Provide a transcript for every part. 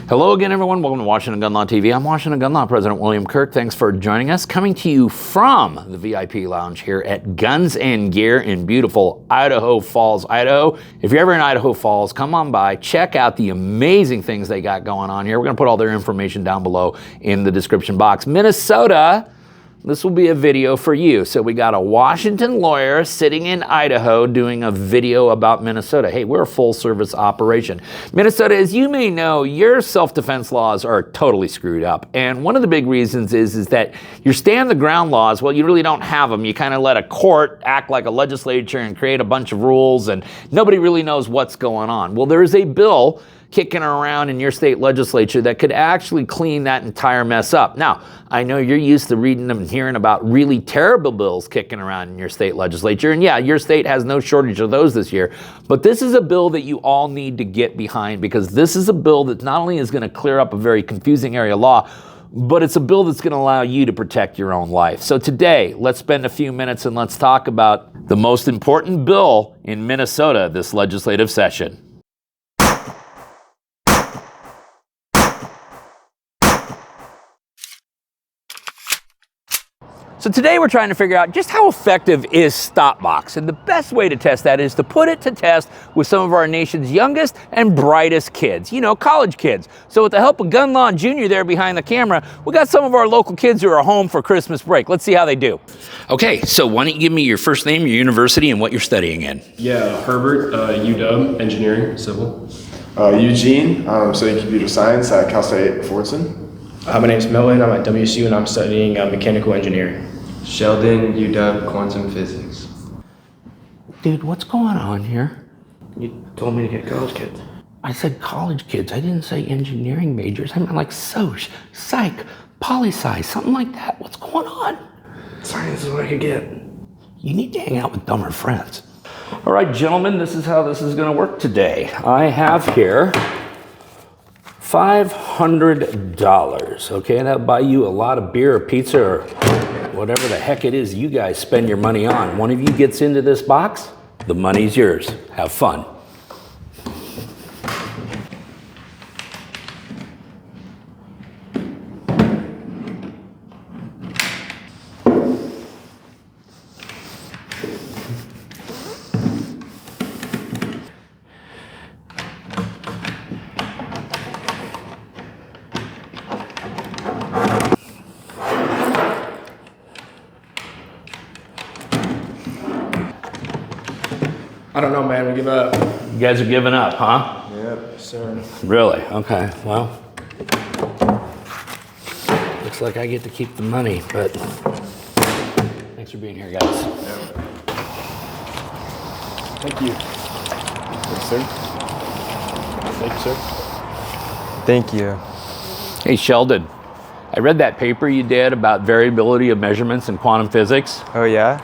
Hello again, everyone. Welcome to Washington Gun Law TV. I'm Washington Gun Law President William Kirk. Thanks for joining us. Coming to you from the VIP Lounge here at Guns and Gear in beautiful Idaho Falls, Idaho. If you're ever in Idaho Falls, come on by. Check out the amazing things they got going on here. We're going to put all their information down below in the description box. Minnesota. This will be a video for you. So we got a Washington lawyer sitting in Idaho doing a video about Minnesota. Hey, we're a full service operation. Minnesota, as you may know, your self-defense laws are totally screwed up. And one of the big reasons is that your stand the ground laws, well, you really don't have them. You kind of let a court act like a legislature and create a bunch of rules and nobody really knows what's going on. Well, there is a bill kicking around in your state legislature that could actually clean that entire mess up. Now, I know you're used to reading them and hearing about really terrible bills kicking around in your state legislature. And yeah, your state has no shortage of those this year. But this is a bill that you all need to get behind because this is a bill that not only is going to clear up a very confusing area of law, but it's a bill that's going to allow you to protect your own life. So today, let's spend a few minutes and let's talk about the most important bill in Minnesota this legislative session. So today we're trying to figure out just how effective is Stop Box. And the best way to test that is to put it to test with some of our nation's youngest and brightest kids. You know, college kids. So with the help of Gun Law Jr. there behind the camera, we got some of our local kids who are home for Christmas break. Let's see how they do. Okay, so why don't you give me your first name, your university, and what you're studying in? Yeah, Herbert, UW, engineering, civil. Eugene, studying computer science at Cal State Fullerton. My name's Milton, I'm at WSU and I'm studying mechanical engineering. Sheldon, UW, quantum physics. Dude, what's going on here? You told me to get college kids. I said college kids. I didn't say engineering majors. I meant like soc, psych, poli-sci, something like that. What's going on? Science is what I could get. You need to hang out with dumber friends. All right, gentlemen, this is how this is going to work today. I have here $500. Okay, that'll buy you a lot of beer or pizza or whatever the heck it is you guys spend your money on. One of you gets into this box, the money's yours. Have fun. I don't know, man, we give up. You guys are giving up, huh? Yep. Sir. Really? Okay, well, looks like I get to keep the money, but thanks for being here, guys. Thank you. Thanks, sir. Thank you, sir. Thank you. Hey, Sheldon, I read that paper you did about variability of measurements in quantum physics. Oh, yeah?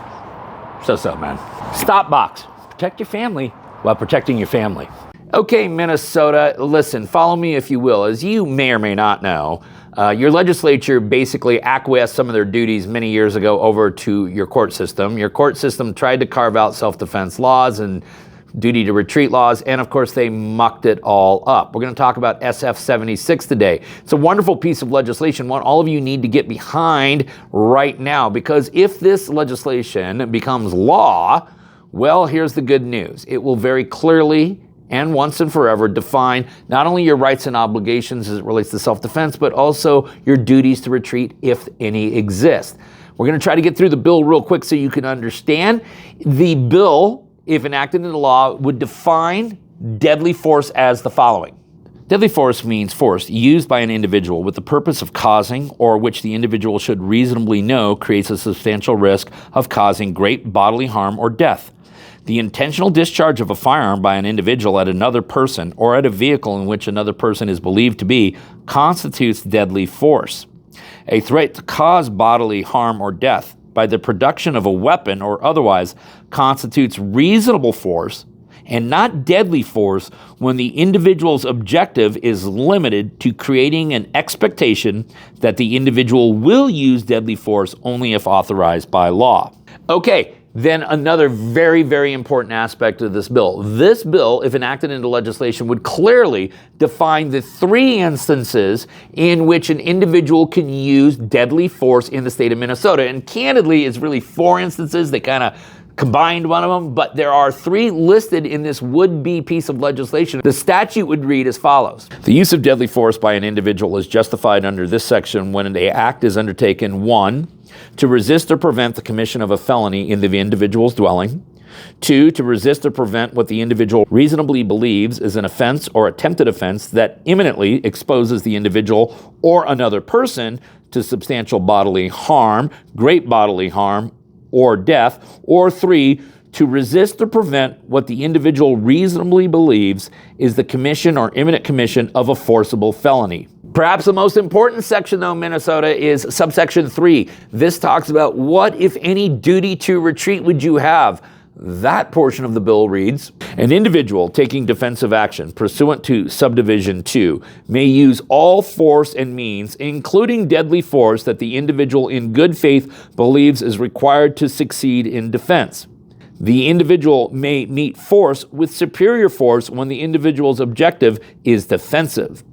So, man. Stop Box. Protect your family while protecting your family. Okay, Minnesota, listen, follow me if you will. As you may or may not know, your legislature basically acquiesced some of their duties many years ago over to your court system. Your court system tried to carve out self-defense laws and duty to retreat laws, and of course they mucked it all up. We're going to talk about SF 76 today. It's a wonderful piece of legislation, one all of you need to get behind right now, because if this legislation becomes law, well, here's the good news. It will very clearly and once and forever define not only your rights and obligations as it relates to self-defense, but also your duties to retreat if any exist. We're going to try to get through the bill real quick so you can understand. The bill, if enacted into law, would define deadly force as the following. Deadly force means force used by an individual with the purpose of causing or which the individual should reasonably know creates a substantial risk of causing great bodily harm or death. The intentional discharge of a firearm by an individual at another person or at a vehicle in which another person is believed to be constitutes deadly force. A threat to cause bodily harm or death by the production of a weapon or otherwise constitutes reasonable force and not deadly force when the individual's objective is limited to creating an expectation that the individual will use deadly force only if authorized by law. Okay, then another very, very important aspect of this bill. This bill, if enacted into legislation, would clearly define the 3 instances in which an individual can use deadly force in the state of Minnesota. And candidly, it's really 4 instances. They kind of combined one of them, but there are 3 listed in this would-be piece of legislation. The statute would read as follows. The use of deadly force by an individual is justified under this section when the act is undertaken, 1, to resist or prevent the commission of a felony in the individual's dwelling, 2, to resist or prevent what the individual reasonably believes is an offense or attempted offense that imminently exposes the individual or another person to substantial bodily harm, great bodily harm, or death, or 3, to resist or prevent what the individual reasonably believes is the commission or imminent commission of a forcible felony. Perhaps the most important section, though, Minnesota, is subsection 3. This talks about what, if any, duty to retreat would you have. That portion of the bill reads, an individual taking defensive action pursuant to subdivision 2 may use all force and means, including deadly force, that the individual in good faith believes is required to succeed in defense. The individual may meet force with superior force when the individual's objective is defensive.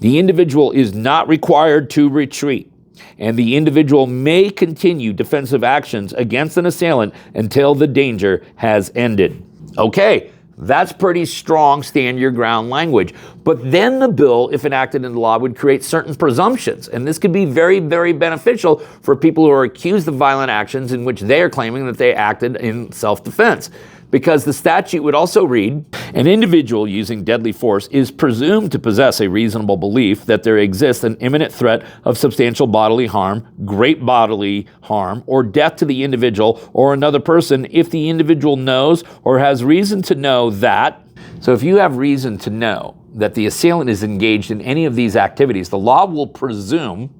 The individual is not required to retreat, and the individual may continue defensive actions against an assailant until the danger has ended. Okay, that's pretty strong stand your ground language. But then the bill, if enacted into law, would create certain presumptions, and this could be very, very beneficial for people who are accused of violent actions in which they are claiming that they acted in self-defense. Because the statute would also read, an individual using deadly force is presumed to possess a reasonable belief that there exists an imminent threat of substantial bodily harm, great bodily harm, or death to the individual or another person if the individual knows or has reason to know that. So if you have reason to know that the assailant is engaged in any of these activities, the law will presume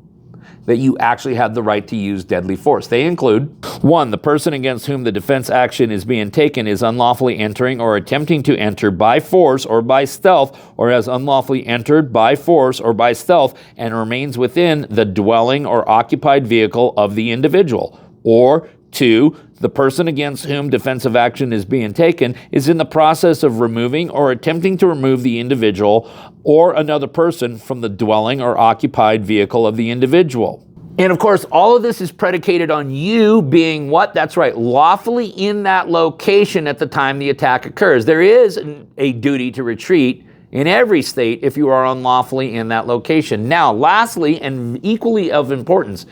that you actually have the right to use deadly force. They include, 1, the person against whom the defense action is being taken is unlawfully entering or attempting to enter by force or by stealth, or has unlawfully entered by force or by stealth and remains within the dwelling or occupied vehicle of the individual. Or 2, the person against whom defensive action is being taken is in the process of removing or attempting to remove the individual or another person from the dwelling or occupied vehicle of the individual. And of course, all of this is predicated on you being what? That's right, lawfully in that location at the time the attack occurs. There is a duty to retreat in every state if you are unlawfully in that location. Now, lastly, and equally of importance,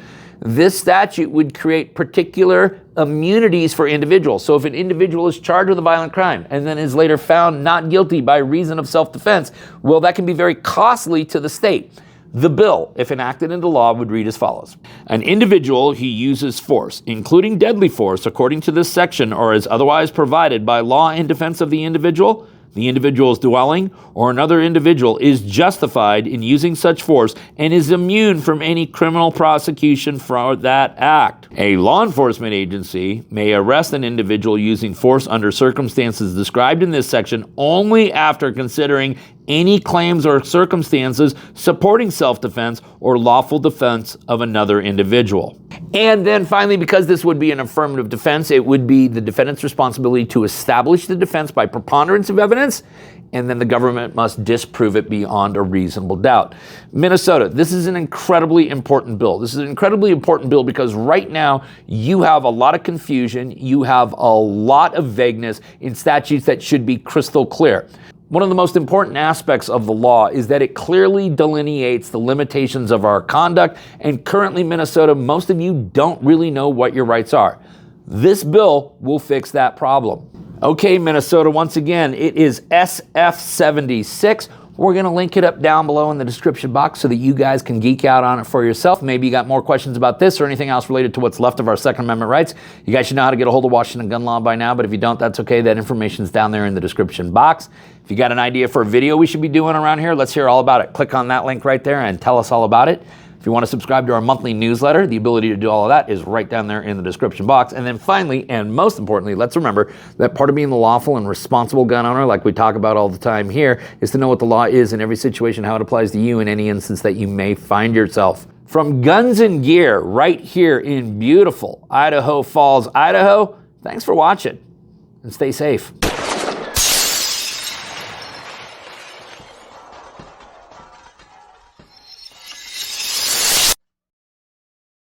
this statute would create particular immunities for individuals. So if an individual is charged with a violent crime and then is later found not guilty by reason of self-defense, well, that can be very costly to the state. The bill, if enacted into law, would read as follows. An individual who uses force, including deadly force, according to this section or as otherwise provided by law in defense of the individual's dwelling, or another individual is justified in using such force and is immune from any criminal prosecution for that act. A law enforcement agency may arrest an individual using force under circumstances described in this section only after considering any claims or circumstances supporting self-defense or lawful defense of another individual. And then finally, because this would be an affirmative defense, it would be the defendant's responsibility to establish the defense by preponderance of evidence, and then the government must disprove it beyond a reasonable doubt. Minnesota, this is an incredibly important bill. This is an incredibly important bill because right now you have a lot of confusion, you have a lot of vagueness in statutes that should be crystal clear. One of the most important aspects of the law is that it clearly delineates the limitations of our conduct, and currently, Minnesota, most of you don't really know what your rights are. This bill will fix that problem. Okay, Minnesota, once again, it is SF76. We're going to link it up down below in the description box so that you guys can geek out on it for yourself. Maybe you got more questions about this or anything else related to what's left of our Second Amendment rights. You guys should know how to get a hold of Washington gun law by now, but if you don't, that's okay. That information's down there in the description box. If you got an idea for a video we should be doing around here, let's hear all about it. Click on that link right there and tell us all about it. If you want to subscribe to our monthly newsletter, the ability to do all of that is right down there in the description box. And then finally, and most importantly, let's remember that part of being the lawful and responsible gun owner, like we talk about all the time here, is to know what the law is in every situation, how it applies to you in any instance that you may find yourself. From Guns and Gear right here in beautiful Idaho Falls, Idaho, Thanks for watching, and stay safe.